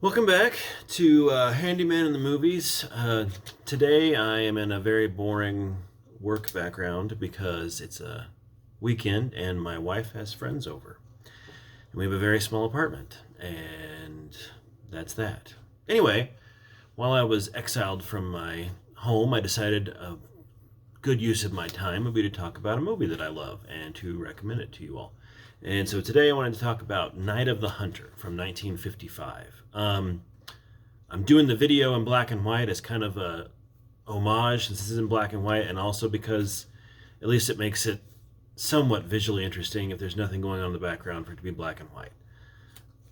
Welcome back to Handyman in the Movies. Today I am in a very boring work background because it's a weekend and my wife has friends over. And we have a very small apartment, and that's that. Anyway, while I was exiled from my home, I decided a good use of my time would be to talk about a movie that I love and to recommend it to you all. And so today I wanted to talk about Night of the Hunter from 1955. I'm doing the video in black and white as kind of a homage since this is in black and white, and also because at least it makes it somewhat visually interesting if there's nothing going on in the background for it to be black and white.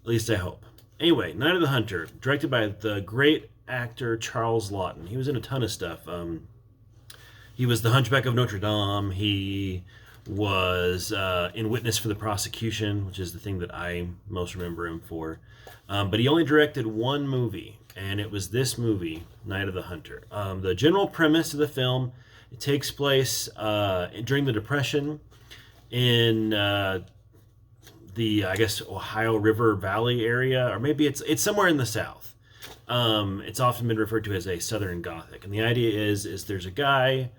At least I hope. Anyway, Night of the Hunter, directed by the great actor Charles Laughton. He was in a ton of stuff. He was the Hunchback of Notre Dame. He was in Witness for the Prosecution, which is the thing that I most remember him for. But he only directed one movie, and it was this movie, Night of the Hunter. The general premise of the film, it takes place during the Depression in I guess, Ohio River Valley area, or maybe it's somewhere in the South. It's often been referred to as a Southern Gothic. And the idea is there's a guy,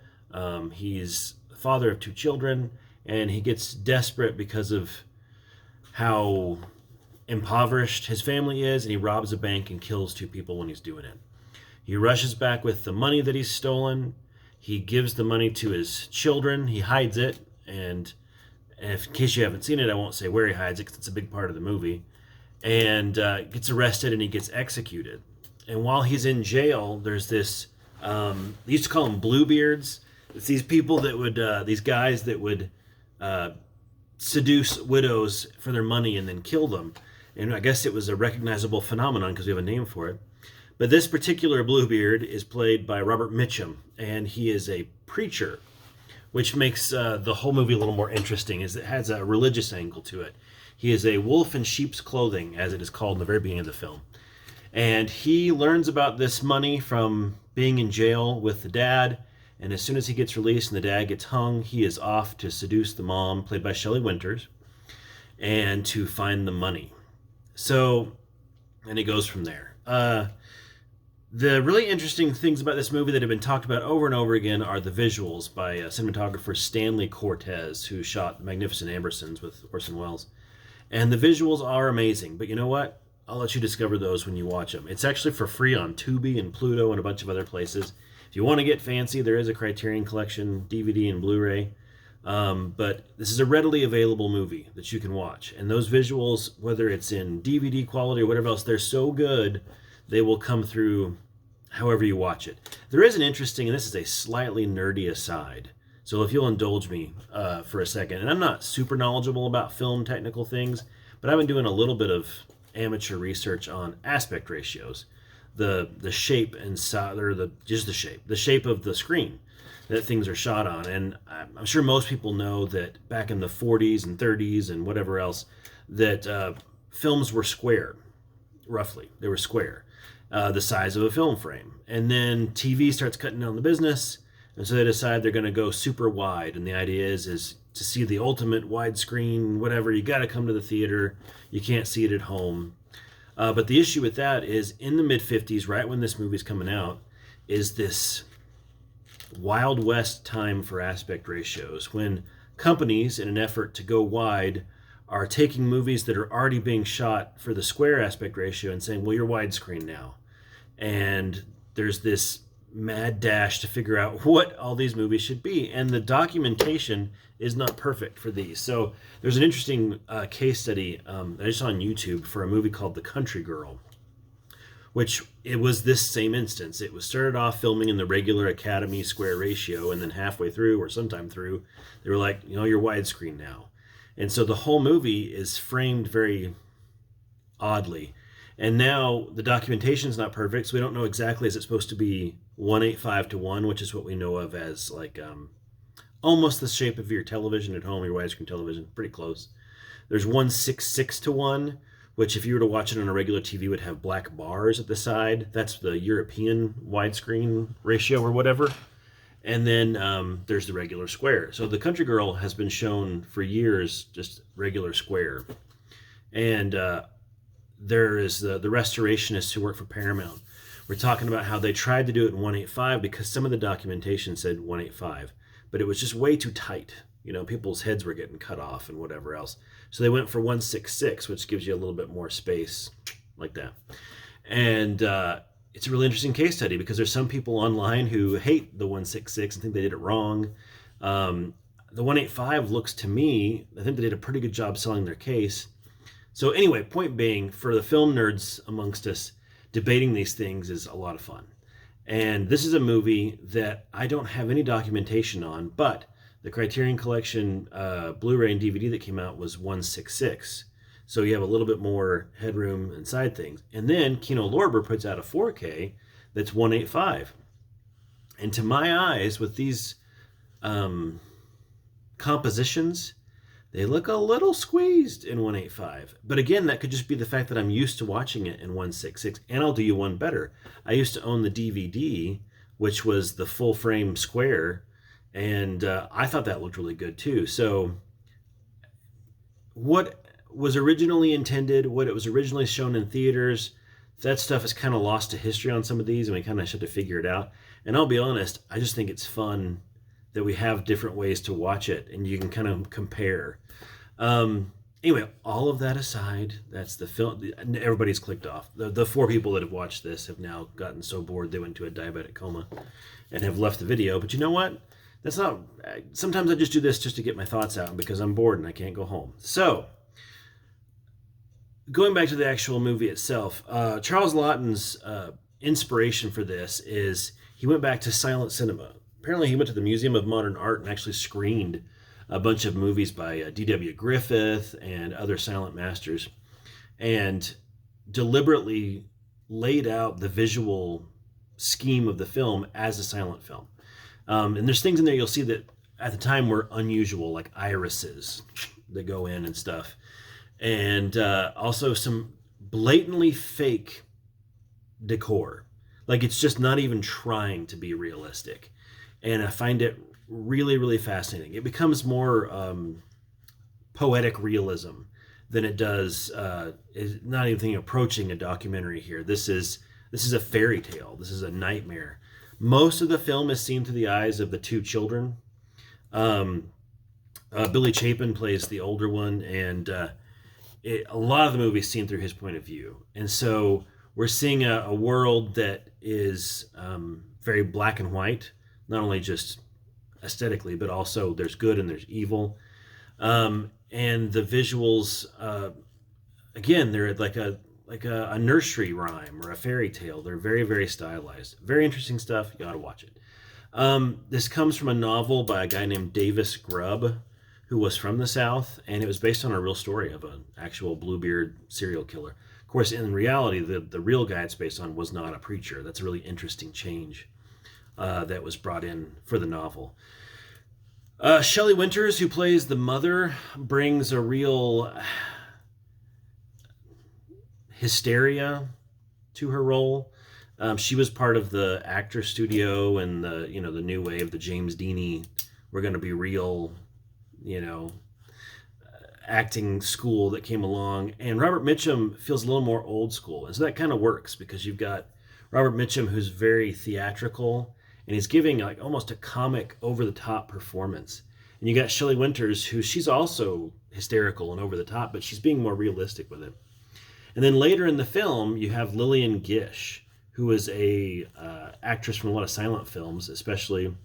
he's the father of two children, and he gets desperate because of how impoverished his family is, and he robs a bank and kills two people when he's doing it. He rushes back with the money that he's stolen. He gives the money to his children. He hides it, and in case you haven't seen it, I won't say where he hides it because it's a big part of the movie, and gets arrested and he gets executed. And while he's in jail, there's this, they used to call them Bluebeards. It's these people that would, these guys that would seduce widows for their money and then kill them. And I guess it was a recognizable phenomenon because we have a name for it. But this particular Bluebeard is played by Robert Mitchum, and he is a preacher, which makes the whole movie a little more interesting, as it has a religious angle to it. He is a wolf in sheep's clothing, as it is called in the very beginning of the film. And he learns about this money from being in jail with the dad, and as soon as he gets released and the dad gets hung, he is off to seduce the mom, played by Shelley Winters, and to find the money. So, and it goes from there. The really interesting things about this movie that have been talked about over and over again are the visuals by cinematographer Stanley Cortez, who shot Magnificent Ambersons with Orson Welles. And the visuals are amazing, but you know what? I'll let you discover those when you watch them. It's actually for free on Tubi and Pluto and a bunch of other places. If you want to get fancy, there is a Criterion Collection DVD and Blu-ray. But this is a readily available movie that you can watch. And those visuals, whether it's in DVD quality or whatever else, they're so good, they will come through however you watch it. There is an interesting, and this is a slightly nerdy aside, so if you'll indulge me for a second, and I'm not super knowledgeable about film technical things, but I've been doing a little bit of amateur research on aspect ratios, the shape and size, or the shape of the screen that things are shot on. And I'm sure most people know that back in the 40s and 30s and whatever else, that films were square, roughly. They were square, the size of a film frame. And then TV starts cutting down the business, and so they decide they're going to go super wide. And the idea is to see the ultimate widescreen, whatever, you got to come to the theater. You can't see it at home. But the issue with that is in the mid-50s, right when this movie's coming out, is this Wild West time for aspect ratios, when companies, in an effort to go wide, are taking movies that are already being shot for the square aspect ratio and saying, well, you're widescreen now. And there's this mad dash to figure out what all these movies should be. And the documentation is not perfect for these. So there's an interesting case study that I saw on YouTube for a movie called The Country Girl, which it was this same instance. It was started off filming in the regular Academy square ratio, and then halfway through or sometime through, they were like, you're widescreen now. And so the whole movie is framed very oddly. And now the documentation's not perfect, so we don't know exactly, is it supposed to be 1:8:5:1, which is what we know of as like almost the shape of your television at home, your widescreen television, pretty close. There's 1:66:1, which if you were to watch it on a regular TV would have black bars at the side. That's the European widescreen ratio or whatever. And then there's the regular square. So The Country Girl has been shown for years, just regular square. And there is the restorationists who work for Paramount. We're talking about how they tried to do it in 185 because some of the documentation said 185, but it was just way too tight. You know, people's heads were getting cut off and whatever else. So they went for 166, which gives you a little bit more space like that. And it's a really interesting case study because there's some people online who hate the 166 and think they did it wrong. The 185 looks to me, I think they did a pretty good job selling their case. So anyway, point being, for the film nerds amongst us, debating these things is a lot of fun. And this is a movie that I don't have any documentation on, but the Criterion Collection Blu-ray and DVD that came out was 166. So you have a little bit more headroom inside things. And then Kino Lorber puts out a 4K that's 185. And to my eyes, with these compositions, they look a little squeezed in 185. But again, that could just be the fact that I'm used to watching it in 166. And I'll do you one better. I used to own the DVD, which was the full frame square, and I thought that looked really good too. So what was originally intended, what it was originally shown in theaters, that stuff is kind of lost to history on some of these, and we kind of have to figure it out. And I'll be honest, I just think it's fun that we have different ways to watch it, and you can kind of compare. Anyway, all of that aside, that's the film. Everybody's clicked off. The 4 people that have watched this have now gotten so bored they went to a diabetic coma and have left the video. But you know what? That's not. Sometimes I just do this just to get my thoughts out because I'm bored and I can't go home. So, going back to the actual movie itself, Charles Laughton's inspiration for this is he went back to silent cinema. Apparently he went to the Museum of Modern Art and actually screened a bunch of movies by D.W. Griffith and other silent masters, and deliberately laid out the visual scheme of the film as a silent film. And there's things in there you'll see that at the time were unusual, like irises that go in and stuff. And also some blatantly fake decor. Like, it's just not even trying to be realistic. And I find it really, really fascinating. It becomes more poetic realism than it does, is not even approaching a documentary here. This is a fairy tale. This is a nightmare. Most of the film is seen through the eyes of the 2 children. Billy Chapin plays the older one, and a lot of the movie is seen through his point of view. And so we're seeing a world that is very black and white, not only just aesthetically, but also there's good and there's evil. And the visuals, again, they're like a nursery rhyme or a fairy tale. They're very, very stylized. Very interesting stuff. You ought to watch it. This comes from a novel by a guy named Davis Grubb, who was from the South, and it was based on a real story of an actual Bluebeard serial killer. Of course, in reality, the real guy it's based on was not a preacher. That's a really interesting change that was brought in for the novel. Shelley Winters, who plays the mother, brings a real hysteria to her role. She was part of the actor studio and the new wave, the James Deany, we're going to be real, acting school that came along. And Robert Mitchum feels a little more old school. And so that kind of works because you've got Robert Mitchum, who's very theatrical, and he's giving like almost a comic over-the-top performance. And you got Shelley Winters, who she's also hysterical and over-the-top, but she's being more realistic with it. And then later in the film, you have Lillian Gish, who is a actress from a lot of silent films, especially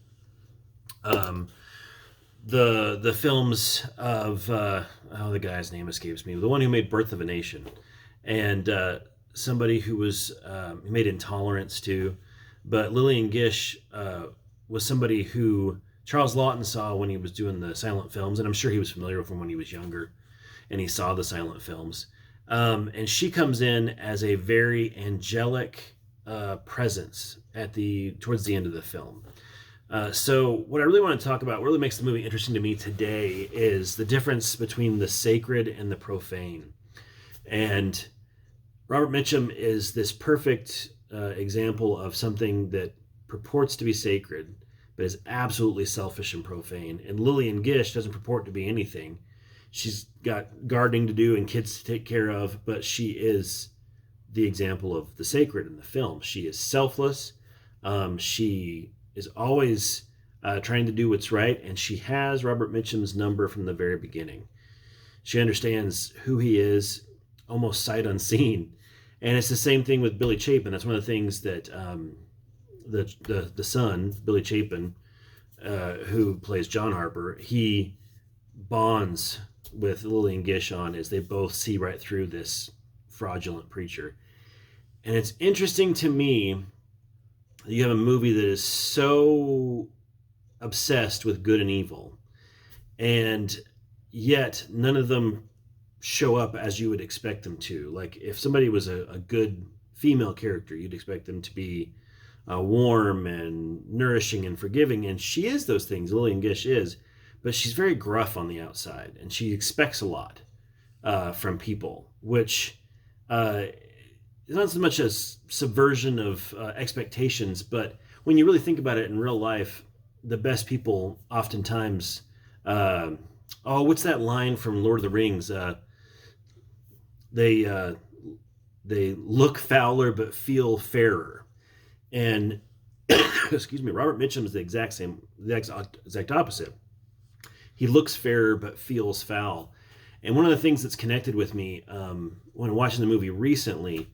the films of, the guy's name escapes me, the one who made Birth of a Nation, and somebody who was who made Intolerance too. But Lillian Gish was somebody who Charles Laughton saw when he was doing the silent films, and I'm sure he was familiar with them when he was younger, and he saw the silent films. And she comes in as a very angelic presence towards the end of the film. So what I really want to talk about, what really makes the movie interesting to me today, is the difference between the sacred and the profane. And Robert Mitchum is this perfect example of something that purports to be sacred, but is absolutely selfish and profane. And Lillian Gish doesn't purport to be anything. she's got gardening to do and kids to take care of, but she is the example of the sacred in the film. She is selfless. She is always trying to do what's right, and she has Robert Mitchum's number from the very beginning. She understands who he is almost sight unseen. And it's the same thing with Billy Chapin. That's one of the things that the son, Billy Chapin, who plays John Harper, he bonds with Lillian Gish on, as they both see right through this fraudulent preacher. And it's interesting to me that you have a movie that is so obsessed with good and evil, and yet none of them show up as you would expect them to. Like, if somebody was a good female character, you'd expect them to be warm and nourishing and forgiving, and she is those things. Lillian Gish is, but she's very gruff on the outside, and she expects a lot from people, which is not so much a subversion of expectations, but when you really think about it in real life, the best people oftentimes, what's that line from Lord of the Rings? They look fouler but feel fairer. And excuse me, Robert Mitchum is the exact opposite. He looks fairer but feels foul. And one of the things that's connected with me when watching the movie recently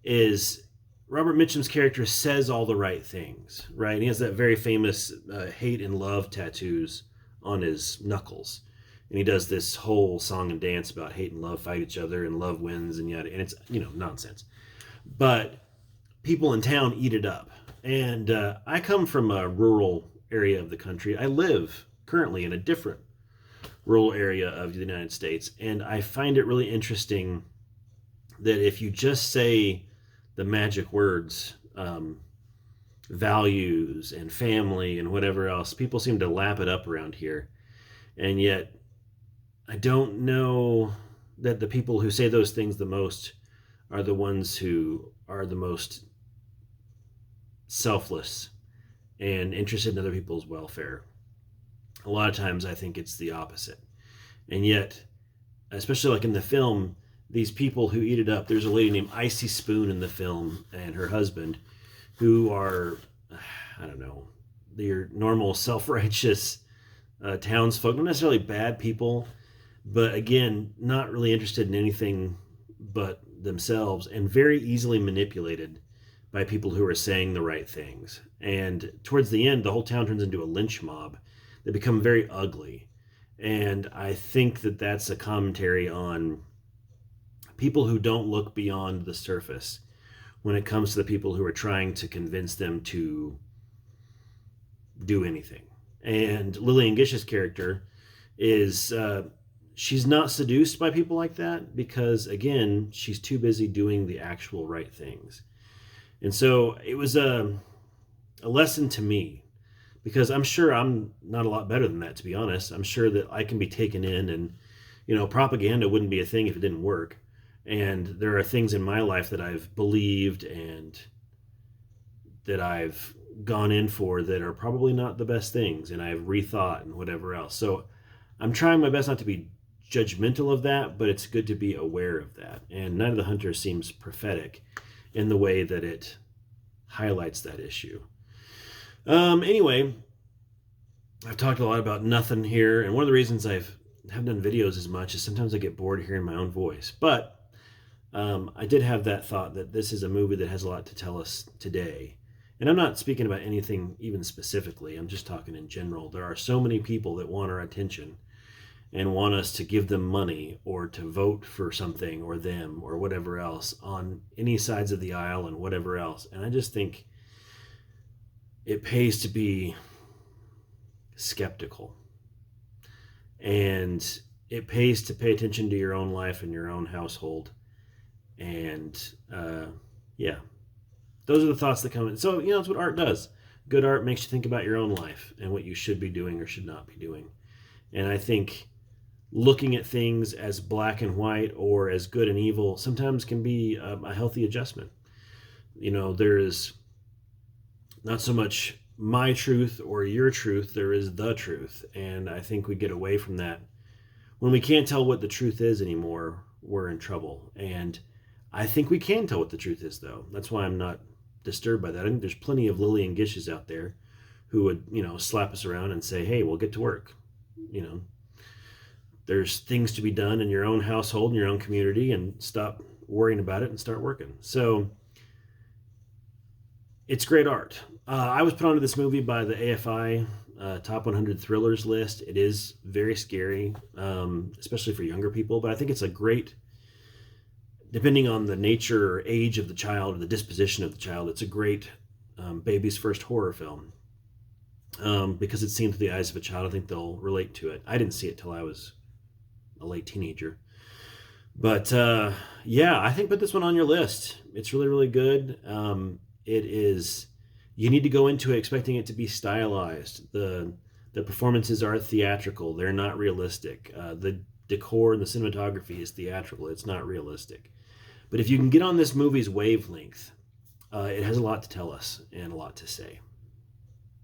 is Robert Mitchum's character says all the right things, right? And he has that very famous hate and love tattoos on his knuckles. And he does this whole song and dance about hate and love fight each other and love wins and yada. And it's, nonsense. But people in town eat it up. And I come from a rural area of the country. I live currently in a different rural area of the United States. And I find it really interesting that if you just say the magic words, values and family and whatever else, people seem to lap it up around here. And yet I don't know that the people who say those things the most are the ones who are the most selfless and interested in other people's welfare. A lot of times I think it's the opposite. And yet, especially like in the film, these people who eat it up, there's a lady named Icy Spoon in the film and her husband, who are, I don't know, they're normal self-righteous townsfolk, not necessarily bad people, but again, not really interested in anything but themselves, and very easily manipulated by people who are saying the right things. And towards the end, the whole town turns into a lynch mob. They become very ugly. And I think that that's a commentary on people who don't look beyond the surface when it comes to the people who are trying to convince them to do anything. And Lillian Gish's character is, she's not seduced by people like that because, again, she's too busy doing the actual right things. And so it was a lesson to me, because I'm sure I'm not a lot better than that, to be honest. I'm sure that I can be taken in, and, propaganda wouldn't be a thing if it didn't work. And there are things in my life that I've believed and that I've gone in for that are probably not the best things, and I've rethought and whatever else. So I'm trying my best not to be judgmental of that, but it's good to be aware of that. And Night of the Hunter seems prophetic in the way that it highlights that issue. Anyway, I've talked a lot about nothing here, and one of the reasons I haven't done videos as much is sometimes I get bored hearing my own voice. But I did have that thought that this is a movie that has a lot to tell us today. And I'm not speaking about anything even specifically. I'm just talking in general. There are so many people that want our attention and want us to give them money or to vote for something or them or whatever else on any sides of the aisle and whatever else. And I just think it pays to be skeptical. And it pays to pay attention to your own life and your own household. And yeah, those are the thoughts that come in. So, that's what art does. Good art makes you think about your own life and what you should be doing or should not be doing. And I think looking at things as black and white or as good and evil sometimes can be a healthy adjustment. There is not so much my truth or your truth, there is the truth. And I think we get away from that when we can't tell what the truth is anymore, we're in trouble. And I think we can tell what the truth is, though. That's why I'm not disturbed by that. I think there's plenty of Lillian Gishes out there who would, slap us around and say, hey, we'll get to work. There's things to be done in your own household, in your own community, and stop worrying about it and start working. So it's great art. I was put onto this movie by the AFI Top 100 Thrillers list. It is very scary, especially for younger people, but I think it's a great, depending on the nature or age of the child or the disposition of the child, it's a great baby's first horror film. Because it's seen through the eyes of a child, I think they'll relate to it. I didn't see it till I was a late teenager. But yeah, I think put this one on your list. It's really, really good. It is, you need to go into it expecting it to be stylized. The performances are theatrical. They're not realistic. The decor and the cinematography is theatrical. It's not realistic. But if you can get on this movie's wavelength, it has a lot to tell us and a lot to say.